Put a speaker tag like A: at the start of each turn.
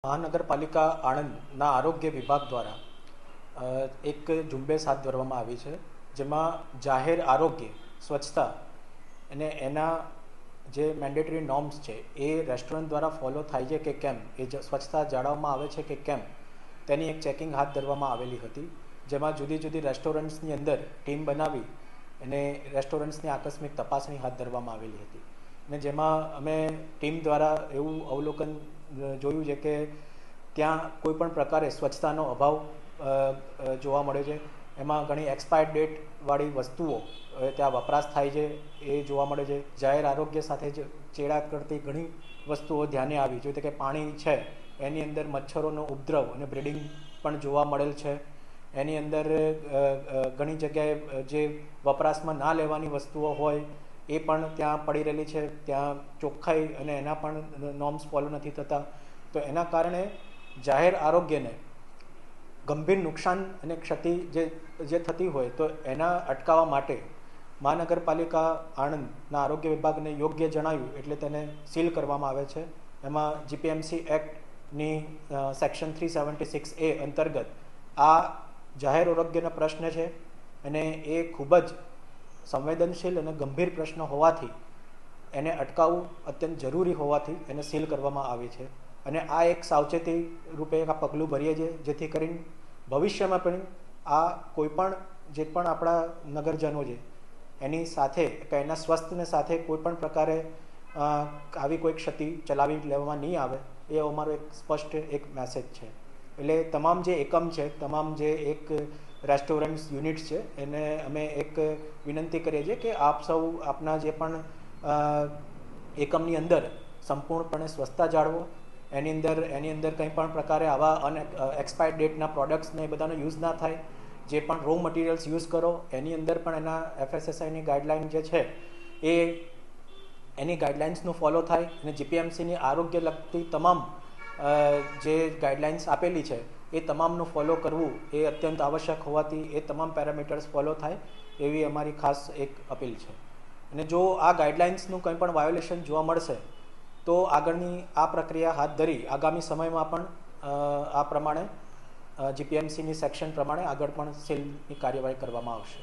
A: મહાનગરપાલિકા આણંદના આરોગ્ય વિભાગ દ્વારા એક ઝુંબેશ હાથ ધરવામાં આવી છે, જેમાં જાહેર આરોગ્ય સ્વચ્છતા અને એના જે મેન્ડેટરી નોર્મ્સ છે એ રેસ્ટોરન્ટ દ્વારા ફોલો થાય છે કે કેમ, એ સ્વચ્છતા જાળવવામાં આવે છે કે કેમ, તેની એક ચેકિંગ હાથ ધરવામાં આવેલી હતી. જેમાં જુદી જુદી રેસ્ટોરન્ટ્સની અંદર ટીમ બનાવી અને રેસ્ટોરન્ટ્સની આકસ્મિક તપાસણી હાથ ધરવામાં આવેલી હતી. અને જેમાં અમે ટીમ દ્વારા એવું અવલોકન જોયું છે કે ત્યાં કોઈ પણ પ્રકારે સ્વચ્છતાનો અભાવ જોવા મળે છે. એમાં ઘણી એક્સપાયર્ડ ડેટવાળી વસ્તુઓ ત્યાં વપરાશ થાય છે એ જોવા મળે છે. જાહેર આરોગ્ય સાથે જ ચેડા કરતી ઘણી વસ્તુઓ ધ્યાને આવી, જો કે પાણી છે એની અંદર મચ્છરોનો ઉપદ્રવ અને બ્રીડિંગ પણ જોવા મળેલ છે. એની અંદર ઘણી જગ્યાએ જે વપરાશમાં ના લેવાની વસ્તુઓ હોય એ પણ ત્યાં પડી રહેલી છે. ત્યાં ચોખ્ખાઈ અને એના પણ નોર્મ્સ ફોલો નથી થતા. તો એના કારણે જાહેર આરોગ્યને ગંભીર નુકસાન અને ક્ષતિ જે થતી હોય તો એના અટકાવવા માટે મહાનગરપાલિકા આણંદના આરોગ્ય વિભાગને યોગ્ય જણાવ્યું એટલે તેને સીલ કરવામાં આવે છે. એમાં જીપીએમસી એક્ટની સેક્શન 376A અંતર્ગત આ જાહેર આરોગ્યનો પ્રશ્ન છે અને એ ખૂબ જ સંવેદનશીલ અને ગંભીર પ્રશ્ન હોવાથી એને અટકાવવું અત્યંત જરૂરી હોવાથી એને સીલ કરવામાં આવી છે. અને આ એક સાવચેતી રૂપે એક આ પગલું ભરીએ છીએ, જેથી કરીને ભવિષ્યમાં પણ આ કોઈપણ જે પણ આપણા નગરજનો છે એની સાથે કે એના સ્વાસ્થ્યને સાથે કોઈપણ પ્રકારે આવી કોઈ ક્ષતિ ચલાવી લેવામાં નહીં આવે, એ અમારો એક સ્પષ્ટ એક મેસેજ છે. એટલે તમામ જે એકમ છે, તમામ જે એક રેસ્ટોરન્ટ્સ યુનિટ્સ છે, એને અમે એક વિનંતી કરીએ છીએ કે આપ સૌ આપના જે પણ એકમની અંદર સંપૂર્ણપણે સ્વચ્છતા જાળવો. એની અંદર કંઈ પણ પ્રકારે આવા એક્સપાયર્ડ ડેટના પ્રોડક્ટ્સને એ બધાનો યુઝ ના થાય. જે પણ રો મટીરિયલ્સ યુઝ કરો એની અંદર પણ એના FSSAIની ગાઈડલાઇન જે છે એની ગાઈડલાઇન્સનું ફોલો થાય. અને જીપીએમસીની આરોગ્ય લગતી તમામ જે ગાઈડલાઇન્સ આપેલી છે એ તમામનું ફોલો કરવું એ અત્યંત આવશ્યક હોવાથી એ તમામ પેરામીટર્સ ફોલો થાય એવી અમારી ખાસ એક અપીલ છે. અને જો આ ગાઈડલાઇન્સનું કંઈ પણ વાયોલેશન જોવા મળશે તો આગળની આ પ્રક્રિયા હાથ ધરી આગામી સમયમાં પણ આ પ્રમાણે જીપીએમસીની સેક્શન પ્રમાણે આગળ પણ સીલની કાર્યવાહી કરવામાં આવશે.